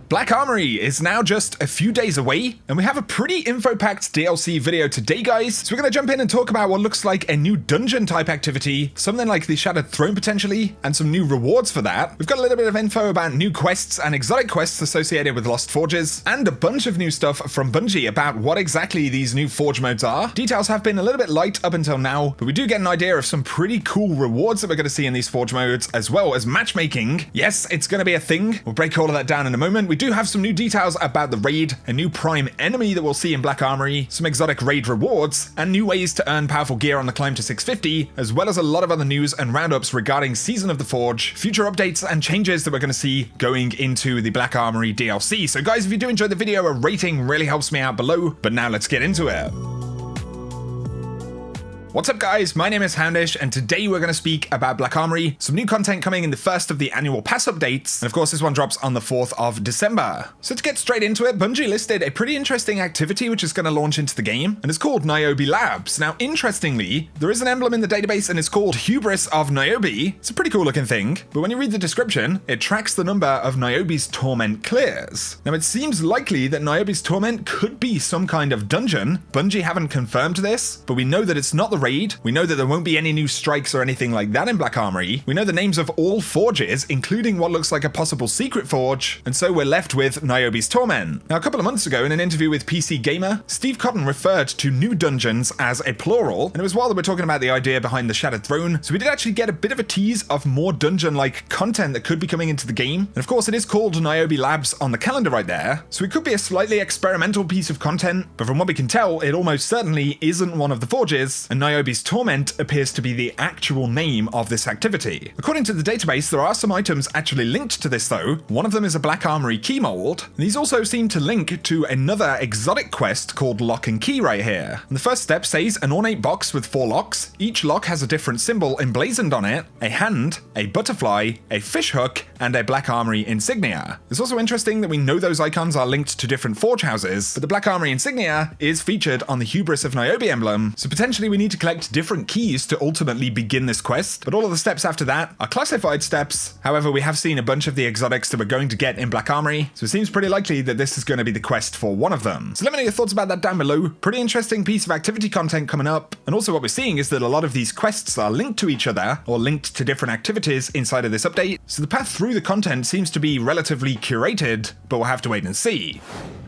Black Armory is now just a few days away, and we have a pretty info-packed DLC video today, guys. So we're going to jump in and talk about what looks like a new dungeon-type activity, something like the Shattered Throne potentially, and some new rewards for that. We've got a little bit of info about new quests and exotic quests associated with Lost Forges, and a bunch of new stuff from Bungie about what exactly these new Forge modes are. Details have been a little bit light up until now, but we do get an idea of some pretty cool rewards that we're going to see in these Forge modes, as well as matchmaking. Yes, it's going to be a thing. We'll break all of that down in a moment. We do have some new details about the raid, a new prime enemy that we'll see in Black Armory, some exotic raid rewards, and new ways to earn powerful gear on the climb to 650, as well as a lot of other news and roundups regarding Season of the Forge, future updates and changes that we're going to see going into the Black Armory DLC. So guys, if you do enjoy the video, a rating really helps me out below, but now let's get into it. What's up guys, my name is Houndish, and today we're going to speak about Black Armory, some new content coming in the first of the annual pass updates, and of course this one drops on the 4th of December. So to get straight into it, Bungie listed a pretty interesting activity which is going to launch into the game, and it's called NIOBE Labs. Now interestingly, there is an emblem in the database and it's called Hubris of NIOBE. It's a pretty cool looking thing, but when you read the description, it tracks the number of NIOBE'S Torment clears. Now it seems likely that NIOBE'S Torment could be some kind of dungeon. Bungie haven't confirmed this, but we know that it's not the raid. We know that there won't be any new strikes or anything like that in Black Armory. We know the names of all forges, including what looks like a possible secret forge, and so we're left with NIOBE'S Torment. Now, a couple of months ago, in an interview with PC Gamer, Steve Cotton referred to new dungeons as a plural, and it was while they were talking about the idea behind the Shattered Throne, so we did actually get a bit of a tease of more dungeon-like content that could be coming into the game. And of course, it is called NIOBE Labs on the calendar right there, so it could be a slightly experimental piece of content, but from what we can tell, it almost certainly isn't one of the forges, and NIOBE'S Torment appears to be the actual name of this activity. According to the database, there are some items actually linked to this though. One of them is a Black Armory key mold, and these also seem to link to another exotic quest called Lock and Key right here. And the first step says an ornate box with 4 locks. Each lock has a different symbol emblazoned on it, a hand, a butterfly, a fish hook, and a Black Armory insignia. It's also interesting that we know those icons are linked to different forge houses, but the Black Armory insignia is featured on the Hubris of NIOBE emblem, so potentially we need to collect different keys to ultimately begin this quest, but all of the steps after that are classified steps. However, we have seen a bunch of the exotics that we're going to get in Black Armory, so it seems pretty likely that this is going to be the quest for one of them. So let me know your thoughts about that down below. Pretty interesting piece of activity content coming up, and also what we're seeing is that a lot of these quests are linked to each other, or linked to different activities inside of this update, so the path through the content seems to be relatively curated, but we'll have to wait and see.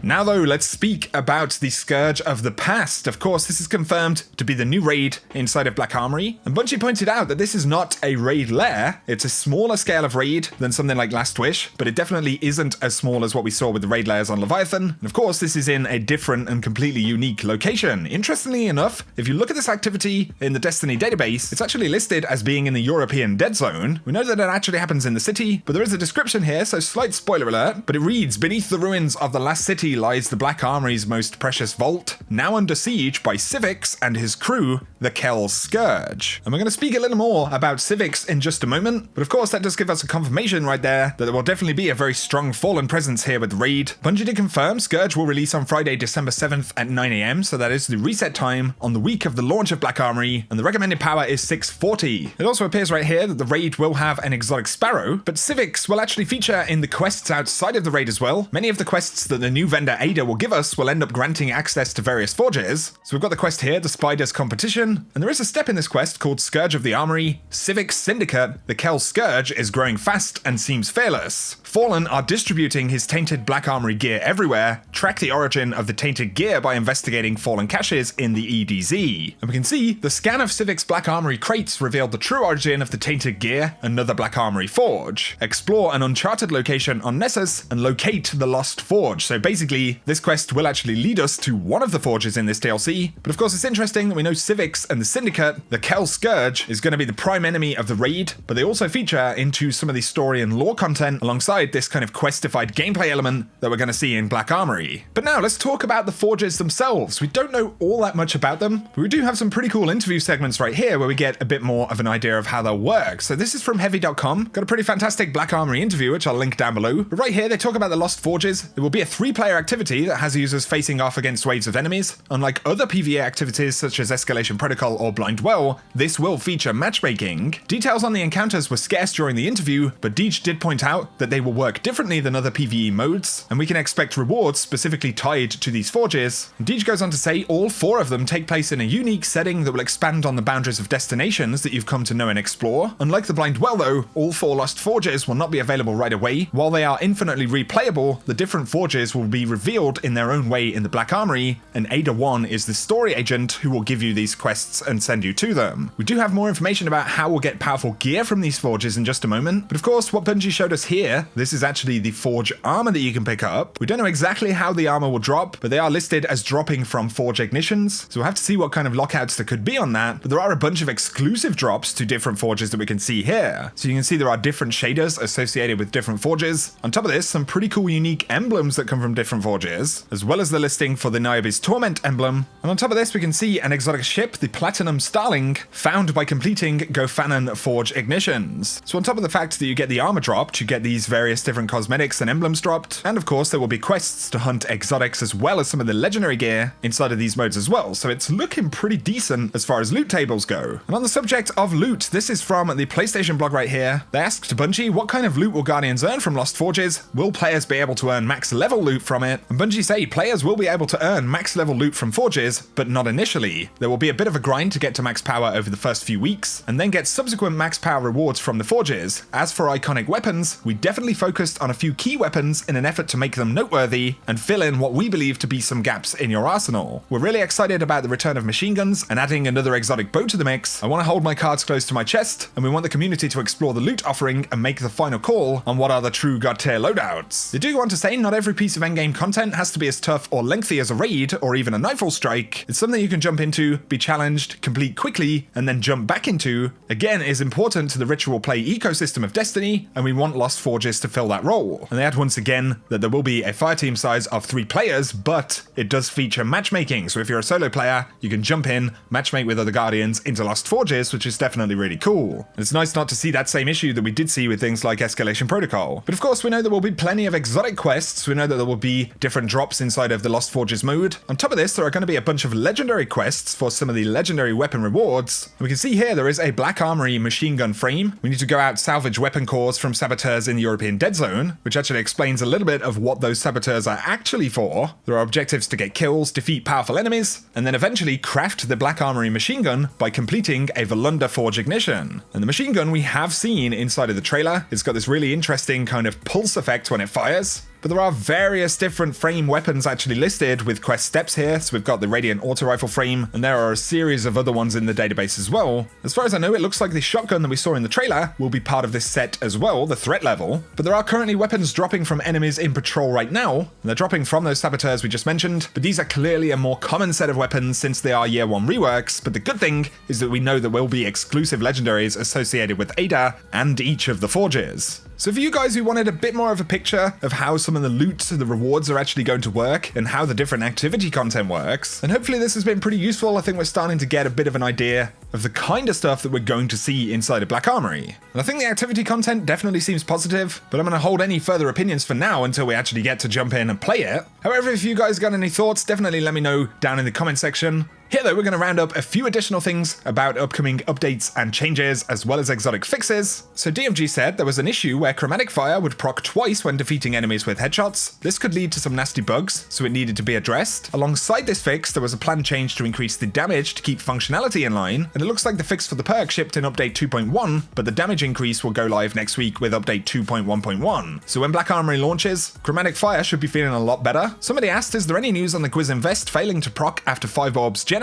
Now though, let's speak about the Scourge of the Past. Of course, this is confirmed to be the new raid inside of Black Armory, and Bungie pointed out that this is not a raid lair. It's a smaller scale of raid than something like Last Wish, but it definitely isn't as small as what we saw with the raid lairs on Leviathan, and of course this is in a different and completely unique location. Interestingly enough, if you look at this activity in the Destiny database, it's actually listed as being in the European Dead Zone. We know that it actually happens in the city, but there is a description here, so slight spoiler alert, but it reads, "Beneath the ruins of the last city lies the Black Armory's most precious vault, now under siege by Siviks and his crew, the Kell Scourge." And we're going to speak a little more about Siviks in just a moment, but of course that does give us a confirmation right there that there will definitely be a very strong Fallen presence here with the raid. Bungie did confirm Scourge will release on Friday, December 7th at 9 AM, so that is the reset time on the week of the launch of Black Armory, and the recommended power is 640. It also appears right here that the raid will have an exotic sparrow, but Siviks will actually feature in the quests outside of the raid as well. Many of the quests that the new vendor Ada will give us will end up granting access to various forges. So we've got the quest here, the Spiders Competition, and there is a step in this quest called Scourge of the Armory. Siviks Syndicate, the Kell Scourge, is growing fast and seems fearless. Fallen are distributing his tainted Black Armory gear everywhere. Track the origin of the tainted gear by investigating Fallen caches in the EDZ. And we can see the scan of Siviks Black Armory crates revealed the true origin of the tainted gear, another Black Armory forge. Explore an uncharted location on Nessus and locate the lost forge. So basically, this quest will actually lead us to one of the forges in this DLC, but of course it's interesting that we know Siviks and the Syndicate, the Kell Scourge, is going to be the prime enemy of the raid, but they also feature into some of the story and lore content alongside this kind of questified gameplay element that we're going to see in Black Armory. But now let's talk about the forges themselves. We don't know all that much about them, but we do have some pretty cool interview segments right here where we get a bit more of an idea of how they'll work. So this is from heavy.com, got a pretty fantastic Black Armory interview which I'll link down below, but right here they talk about the lost forges. There will be a 3-player activity that has users facing off against waves of enemies. Unlike other PvE activities such as Escalation Protocol or Blind Well, this will feature matchmaking. Details on the encounters were scarce during the interview, but Deej did point out that they will work differently than other PvE modes, and we can expect rewards specifically tied to these forges. Deej goes on to say all 4 of them take place in a unique setting that will expand on the boundaries of destinations that you've come to know and explore. Unlike the Blind Well though, all 4 Lost Forges will not be available right away. While they are infinitely replayable, the different forges will be revealed in their own way in the Black Armory, and Ada 1 is the story agent who will give you these quests and send you to them. We do have more information about how we'll get powerful gear from these forges in just a moment, but of course what Bungie showed us here, this is actually the forge armor that you can pick up. We don't know exactly how the armor will drop, but they are listed as dropping from forge ignitions, so we'll have to see what kind of lockouts there could be on that, but there are a bunch of exclusive drops to different forges that we can see here. So you can see there are different shaders associated with different forges. On top of this, some pretty cool unique emblems that come from different forges, as well as the listing for the NIOBE'S TORMENT emblem. And on top of this, we can see an exotic ship, the Platinum Starling, found by completing Gofanon Forge ignitions. So on top of the fact that you get the armor dropped, you get these various different cosmetics and emblems dropped, and of course there will be quests to hunt exotics as well as some of the legendary gear inside of these modes as well. So it's looking pretty decent as far as loot tables go. And on the subject of loot, this is from the PlayStation blog right here. They asked Bungie, what kind of loot will Guardians earn from Lost Forges? Will players be able to earn max level loot from it? And Bungie say players will be able to earn max level loot from forges, but not initially. There will be a bit of a grind to get to max power over the first few weeks, and then get subsequent max power rewards from the forges. As for iconic weapons, we definitely focused on a few key weapons in an effort to make them noteworthy and fill in what we believe to be some gaps in your arsenal. We're really excited about the return of machine guns and adding another exotic bow to the mix. I want to hold my cards close to my chest, and we want the community to explore the loot offering and make the final call on what are the true god tier loadouts. They do want to say not every piece of endgame content has to be as tough or lengthy as a raid or even a Nightfall strike. It's something you can jump into, be challenged, complete quickly, and then jump back into. Again, is important to the ritual play ecosystem of Destiny, and we want Lost Forges to fill that role. And they add once again that there will be a fireteam size of 3 players, but it does feature matchmaking. So if you're a solo player, you can jump in, matchmake with other Guardians into Lost Forges, which is definitely really cool. And it's nice not to see that same issue that we did see with things like Escalation Protocol. But of course, we know there will be plenty of exotic quests. We know that there will be different drops inside of the Lost Forges mode. On top of this, there are going to be a bunch of legendary quests for some of the legendary weapon rewards. And we can see here there is a Black Armory machine gun frame. We need to go out salvage weapon cores from saboteurs in the European Dead Zone, which actually explains a little bit of what those saboteurs are actually for. There are objectives to get kills, defeat powerful enemies, and then eventually craft the Black Armory machine gun by completing a Volunda Forge ignition. And the machine gun we have seen inside of the trailer. It's got this really interesting kind of pulse effect when it fires. But there are various different frame weapons actually listed with quest steps here. So we've got the Radiant Auto Rifle frame, and there are a series of other ones in the database as well. As far as I know, it looks like the shotgun that we saw in the trailer will be part of this set as well, the threat level. But there are currently weapons dropping from enemies in patrol right now, and they're dropping from those saboteurs we just mentioned. But these are clearly a more common set of weapons since they are Year 1 reworks. But the good thing is that we know there will be exclusive legendaries associated with Ada and each of the forges. So for you guys who wanted a bit more of a picture of how some of the loot and the rewards are actually going to work and how the different activity content works, and hopefully this has been pretty useful. I think we're starting to get a bit of an idea of the kind of stuff that we're going to see inside of Black Armory. And I think the activity content definitely seems positive, but I'm going to hold any further opinions for now until we actually get to jump in and play it. However, if you guys got any thoughts, definitely let me know down in the comment section. Here though, we're going to round up a few additional things about upcoming updates and changes, as well as exotic fixes. So DMG said there was an issue where chromatic fire would proc twice when defeating enemies with headshots. This could lead to some nasty bugs, so it needed to be addressed. Alongside this fix, there was a planned change to increase the damage to keep functionality in line, and it looks like the fix for the perk shipped in update 2.1, but the damage increase will go live next week with update 2.1.1. So when Black Armory launches, chromatic fire should be feeling a lot better. Somebody asked, is there any news on the Quiz Invest failing to proc after 5 orbs generated?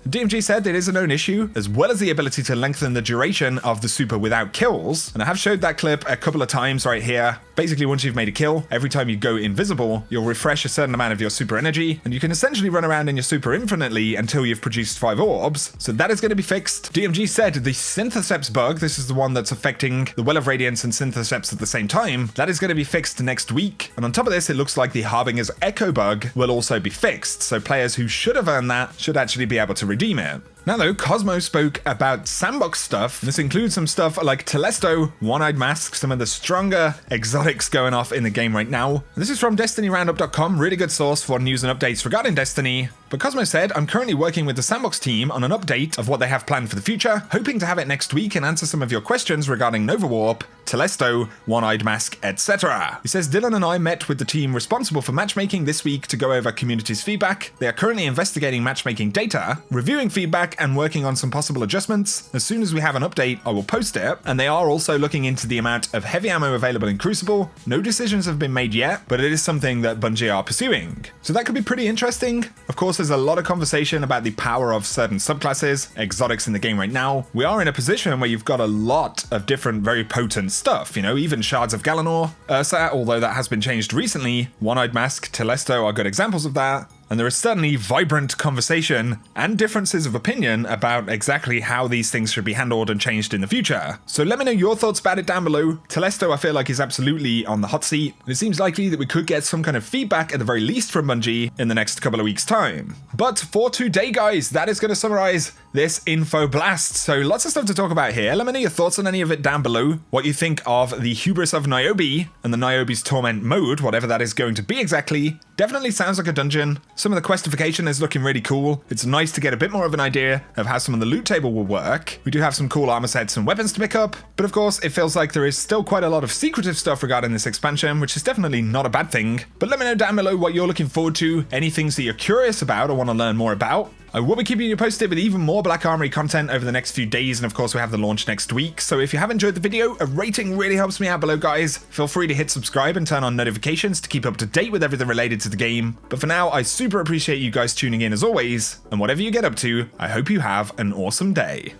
DMG said it is a known issue, as well as the ability to lengthen the duration of the super without kills, and I have showed that clip a couple of times right here. Basically, once you've made a kill, every time you go invisible, you'll refresh a certain amount of your super energy, and you can essentially run around in your super infinitely until you've produced 5 orbs, so that is going to be fixed. DMG said the Syntheseps bug, this is the one that's affecting the Well of Radiance and Syntheseps at the same time, that is going to be fixed next week, and on top of this, it looks like the Harbinger's Echo bug will also be fixed, so players who should have earned that should actually be able to redeem it. Now though, Cosmo spoke about sandbox stuff. This includes some stuff like Telesto, One-Eyed Mask, some of the stronger exotics going off in the game right now. This is from DestinyRoundup.com, really good source for news and updates regarding Destiny. But Cosmo said, I'm currently working with the sandbox team on an update of what they have planned for the future, hoping to have it next week and answer some of your questions regarding Nova Warp, Telesto, One-Eyed Mask, etc. He says, Dylan and I met with the team responsible for matchmaking this week to go over community's feedback. They are currently investigating matchmaking data, reviewing feedback, and working on some possible adjustments. As soon as we have an update, I will post it. And they are also looking into the amount of heavy ammo available in Crucible. No decisions have been made yet, but it is something that Bungie are pursuing. So that could be pretty interesting. Of course, there's a lot of conversation about the power of certain subclasses, exotics in the game right now. We are in a position where you've got a lot of different very potent stuff, you know, even Shards of Galanor, Ursa, although that has been changed recently, One-Eyed Mask, Telesto are good examples of that. And there is certainly vibrant conversation and differences of opinion about exactly how these things should be handled and changed in the future. So let me know your thoughts about it down below. Telesto I feel like is absolutely on the hot seat, and it seems likely that we could get some kind of feedback at the very least from Bungie in the next couple of weeks' time. But for today, guys, that is going to summarize this info blast. So lots of stuff to talk about here. Let me know your thoughts on any of it down below. What you think of the hubris of Niobe and the NIOBE'S Torment mode, whatever that is going to be exactly. Definitely sounds like a dungeon. Some of the questification is looking really cool. It's nice to get a bit more of an idea of how some of the loot table will work. We do have some cool armor sets and weapons to pick up, but of course it feels like there is still quite a lot of secretive stuff regarding this expansion, which is definitely not a bad thing. But let me know down below what you're looking forward to, any things that you're curious about or want to learn more about. I will be keeping you posted with even more Black Armory content over the next few days, and of course we have the launch next week, so if you have enjoyed the video, a rating really helps me out below, guys. Feel free to hit subscribe and turn on notifications to keep up to date with everything related to the game. But for now, I super appreciate you guys tuning in as always, and whatever you get up to, I hope you have an awesome day.